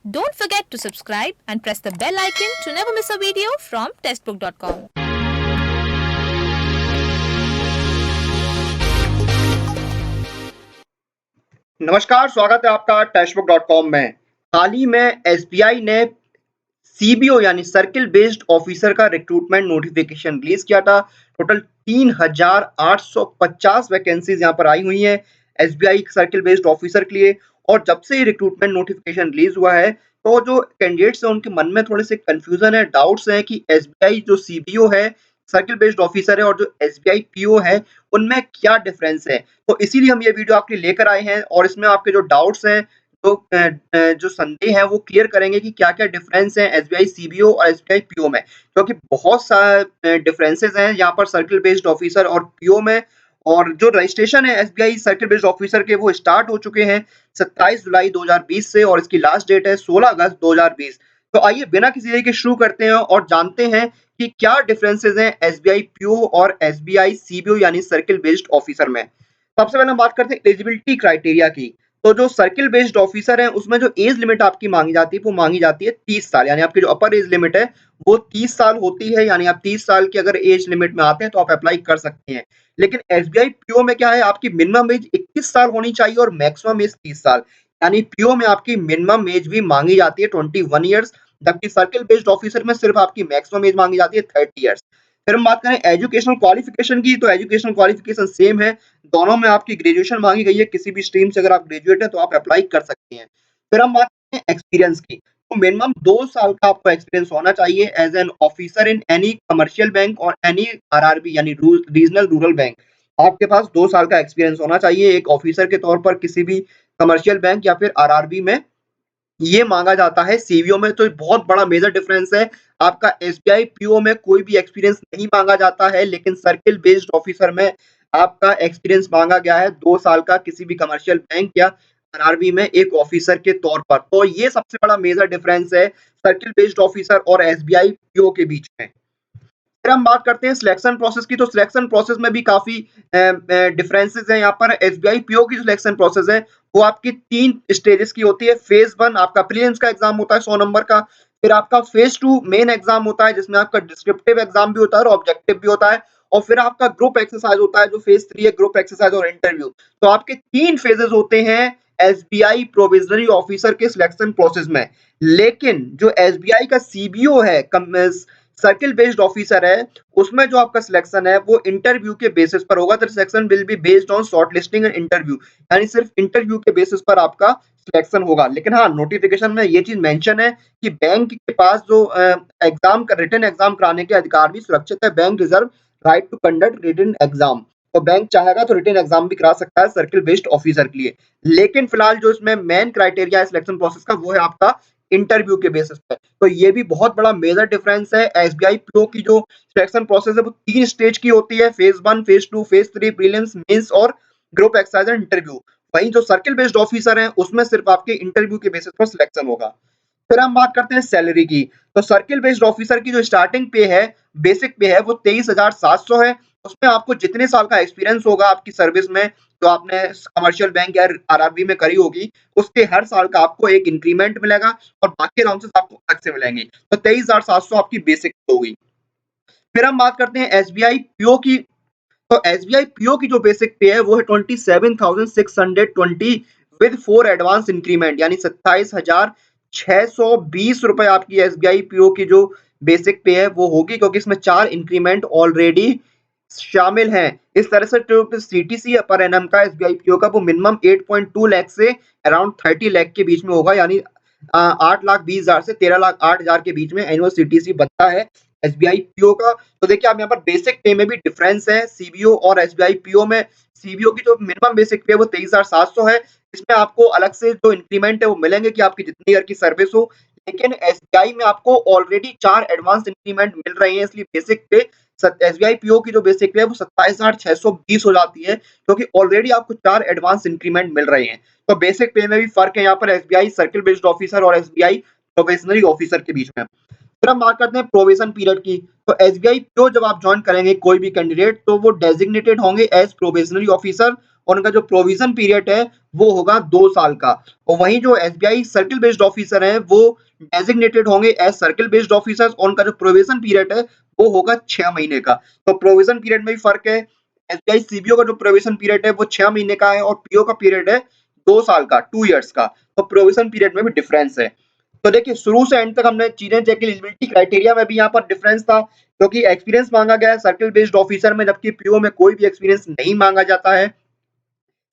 Don't forget to subscribe and press the bell icon to never miss a video from testbook.com. नमस्कार, स्वागत है आपका टेस्टबुक.com में। हाल ही में एसबीआई ने सीबीओ यानी सर्किल बेस्ड ऑफिसर का रिक्रूटमेंट नोटिफिकेशन रिलीज किया था। टोटल 3,850 वैकेंसीज यहाँ पर आई हुई हैं एसबीआई सर्किल बेस्ड ऑफिसर के लिए। और जब से ये रिक्रूटमेंट नोटिफिकेशन रिलीज हुआ है तो जो कैंडिडेट्स हैं उनके मन में थोड़े से कंफ्यूजन है, डाउट्स हैं कि एसबीआई जो सीबीओ है, सर्किल बेस्ड ऑफिसर है, और जो एसबीआई पीओ है उनमें क्या डिफरेंस है। तो इसीलिए हम ये वीडियो आपके लिए लेकर आए हैं और इसमें आपके जो डाउट्स हैं, तो जो संदेह है वो क्लियर करेंगे कि क्या-क्या डिफरेंस है एसबीआई सीबीओ और एसबीआई पीओ में। क्योंकि बहुत सा डिफरेंसेस हैं यहाँ पर सर्किल बेस्ड ऑफिसर और पीओ में। और जो रजिस्ट्रेशन है एसबीआई सर्किल बेस्ड ऑफिसर के वो स्टार्ट हो चुके हैं 27 जुलाई 2020 से, और इसकी लास्ट डेट है 16 अगस्त 2020। तो आइए बिना किसी देरी के शुरू करते हैं और जानते हैं कि क्या डिफरेंसेस हैं एसबीआई पीओ और एसबीआई सीबीओ यानी सर्किल बेस्ड ऑफिसर में। सबसे पहले हम बात करते हैं एलिजिबिलिटी क्राइटेरिया की। तो जो सर्किल बेस्ड ऑफिसर है उसमें जो एज लिमिट आपकी मांगी जाती है वो मांगी जाती है 30 साल, यानी आपकी जो अपर एज लिमिट है वो 30 साल होती है। यानी आप 30 साल की अगर एज लिमिट में आते हैं तो आप अप्लाई कर सकते हैं। लेकिन एसबीआई पीओ में क्या है, आपकी मिनिमम एज 21 साल होनी चाहिए और मैक्सिमम एज 30 साल। यानी पीओ में आपकी मिनिमम एज भी मांगी जाती है 21 ईयर्स, जबकि सर्किल बेस्ड ऑफिसर में सिर्फ आपकी मैक्सिमम एज मांगी जाती है 30 ईयर्स। फिर हम बात करें एजुकेशनल क्वालिफिकेशन की, तो एजुकेशनल क्वालिफिकेशन सेम है, दोनों में आपकी ग्रेजुएशन मांगी गई है। किसी भी स्ट्रीम से अगर आप ग्रेजुएट हैं तो आप अप्लाई कर सकते हैं। फिर हम बात करते हैं एक्सपीरियंस की, तो मिनिमम 2 साल का आपको एक्सपीरियंस होना चाहिए as an officer in any commercial bank और एनी आरआरबी यानी रीजनल रूरल बैंक। आपके पास 2 साल का एक्सपीरियंस होना चाहिए एक ऑफिसर के तौर पर किसी भी कमर्शियल बैंक या फिर आरआरबी में। ये मांगा जाता है सीवीओ में, तो ये बहुत बड़ा मेजर डिफरेंस है। आपका एसबीआई पीओ में कोई भी एक्सपीरियंस नहीं मांगा जाता है, लेकिन सर्किल बेस्ड ऑफिसर में आपका एक्सपीरियंस मांगा गया है 2 साल का किसी भी कमर्शियल बैंक या आरआरबी में एक ऑफिसर के तौर पर। तो ये सबसे बड़ा मेजर डिफरेंस है सर्किल बेस्ड ऑफिसर और एसबीआई पीओ के बीच में। फिर हम बात करते हैं सिलेक्शन प्रोसेस की, तो सिलेक्शन प्रोसेस में भी काफी डिफरेंसेस हैं। यहाँ पर एसबीआई पीओ की जो सिलेक्शन प्रोसेस है वो आपकी 3 स्टेजेस की होती है। फेज 1 आपका प्रीलिम्स का एग्जाम होता है 100 नंबर का। फिर आपका फेज 2 मेन एग्जाम होता है जिसमें आपका डिस्क्रिप्टिव एग्जाम भी होता है और ऑब्जेक्टिव भी होता है। और फिर आपका ग्रुप एक्सरसाइज होता है जो फेज 3 है, ग्रुप एक्सरसाइज और इंटरव्यू। तो आपके 3 फेजेस होते हैं एसबीआई प्रोविजनरी ऑफिसर के सिलेक्शन प्रोसेस में। लेकिन जो एसबीआई का सीबीओ है, सर्किल बेस्ड ऑफिसर है, उसमें जो आपका सिलेक्शन है वो इंटरव्यू के बेसिस पर होगा। The selection will be based on shortlisting and interview, यानी सिर्फ इंटरव्यू के बेसिस पर आपका सिलेक्शन होगा। लेकिन हाँ, नोटिफिकेशन में ये चीज मेंशन है कि बैंक के पास जो एग्जाम का रिटन एग्जाम कराने के अधिकार भी सुरक्षित है। Bank reserve right to conduct written exam, तो बैंक चाहेगा तो रिटन एग्जाम भी करा सकता है सर्किल बेस्ड ऑफिसर के लिए। लेकिन फिलहाल जो इसमें मेन क्राइटेरिया है सिलेक्शन प्रोसेस का वो है आपका इंटरव्यू के बेसिस पे। तो ये भी बहुत बड़ा मेजर डिफरेंस है। एसबीआई पीओ की जो सिलेक्शन प्रोसेस है वो 3 स्टेज की होती है, phase 1, phase 2, phase 3, prelims, mains और ग्रुप एक्सरसाइज एंड इंटरव्यू। वहीं जो सर्किल बेस्ड ऑफिसर है उसमें सिर्फ आपके इंटरव्यू के बेसिस पर सिलेक्शन होगा। फिर हम बात करते हैं सैलरी की, तो सर्किल बेस्ड ऑफिसर की जो स्टार्टिंग पे है, बेसिक पे है, वो 23,700 है। उसमें आपको जितने साल का एक्सपीरियंस होगा आपकी सर्विस में, जो आपने कमर्शियल बैंक या आरआरबी में करी होगी, उसके हर साल का आपको एक इंक्रीमेंट मिलेगा और बाकी अलाउंसेस आपको अलग से मिलेंगे। तो 23,700 आपकी बेसिक होगी। फिर हम बात करते हैं एसबीआई पीओ की, तो एसबीआई पीओ की जो बेसिक पे है वो है 27,620 विद 4 एडवांस इंक्रीमेंट, यानी 27,620 रुपए आपकी एसबीआई पीओ की जो बेसिक पे है वो होगी, क्योंकि इसमें 4 इंक्रीमेंट ऑलरेडी शामिल हैं। इस तरह से जो सीटीसी पर एनएम का एसबीआई पीओ का वो मिनिमम 8.2 लाख से अराउंड 30 लाख के बीच में होगा, यानी 8,20,000 से 13,08,000 के बीच में एनुअल सीटीसी बनता है एसबीआई पीओ का। तो देखिए आप यहाँ पर बेसिक पे में भी डिफरेंस है सीबीओ और एसबीआई पीओ में। सीबीओ की जो मिनिमम बेसिक पे है वो 23,700 है। इसमें आपको अलग से जो इंक्रीमेंट है वो मिलेंगे कि आपकी जितनी ईयर की सर्विस हो। लेकिन एसबीआई में आपको ऑलरेडी 4 एडवांस इंक्रीमेंट मिल रहे हैं, इसलिए बेसिक पे एसबीआई पीओ की जो बेसिक पे है वो 27,620 हो जाती है, क्योंकि ऑलरेडी आपको 4 एडवांस इंक्रीमेंट मिल रहे हैं। तो बेसिक पे में भी फर्क है यहाँ पर एसबीआई सर्किल बेस्ड ऑफिसर और एसबीआई प्रोबेशनरी ऑफिसर के बीच में। फिर हम बात करते हैं प्रोबेशन पीरियड की, तो एसबीआई पीओ जब आप ज्वाइन करेंगे कोई भी कैंडिडेट, तो वो डेजिग्नेटेड होंगे एज प्रोबेशनरी ऑफिसर और उनका जो प्रोविजन पीरियड है वो होगा 2 साल का। और वहीं जो एसबीआई सर्किल बेस्ड ऑफिसर हैं वो डेजिग्नेटेड होंगे एज सर्किल बेस्ड ऑफिसर्स और उनका जो प्रोविजन पीरियड है वो होगा 6 महीने का। तो प्रोविजन पीरियड में भी फर्क है। एसबीआई सीबीओ का जो प्रोविजन पीरियड है वो 6 महीने का है और पीओ का पीरियड है 2 साल का, 2 इयर्स का। तो प्रोविजन पीरियड में भी डिफरेंस है। तो देखिए शुरू से एंड तक हमने चीजें चेक की, एलिजिबिलिटी क्राइटेरिया में भी यहाँ पर डिफरेंस था क्योंकि एक्सपीरियंस मांगा गया है सर्किल बेस्ड ऑफिसर में, जबकि पीओ में कोई भी एक्सपीरियंस नहीं मांगा जाता है।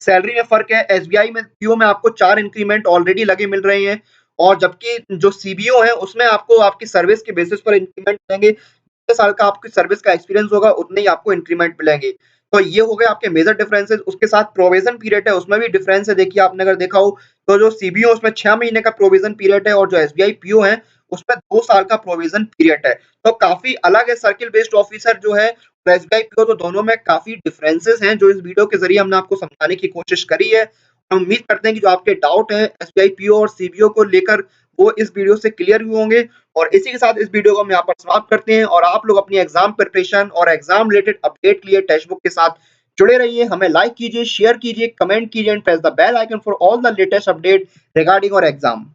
सैलरी में फर्क है, एसबीआई में पीओ में आपको 4 इंक्रीमेंट ऑलरेडी लगे मिल रहे हैं और जबकि जो सीबीओ है उसमें आपको आपकी सर्विस के बेसिस पर इंक्रीमेंट मिलेंगे। जितने साल का आपकी सर्विस का एक्सपीरियंस होगा उतने ही आपको इंक्रीमेंट मिलेंगे। तो ये हो गए आपके मेजर डिफरेंसेस। उसके साथ प्रोविजन पीरियड है उसमें भी डिफरेंस है। देखिए आपने अगर देखा हो तो जो सीबीओ उसमें 6 महीने का प्रोविजन पीरियड है और जो एसबीआई पीओ है उसमें 2 साल का प्रोविजन पीरियड है। तो काफी अलग है सर्किल बेस्ड ऑफिसर जो है और एसबीआई पीओ, तो दोनों में काफी डिफरेंसेस हैं जो इस वीडियो के जरिए हमने आपको समझाने की कोशिश करी है। हम उम्मीद करते हैं कि जो आपके डाउट है एसबीआई पीओ और सीबीओ को लेकर वो इस वीडियो से क्लियर हुए होंगे। और इसी के साथ इस वीडियो को हम यहाँ पर समाप्त करते हैं और आप लोग अपनी एग्जाम प्रिपरेशन और एग्जाम रिलेटेड अपडेट के लिए टेक्स्ट बुक के साथ जुड़े रहिए। हमें लाइक कीजिए, शेयर कीजिए, कमेंट कीजिए and press the bell icon for all the latest update regarding our exam.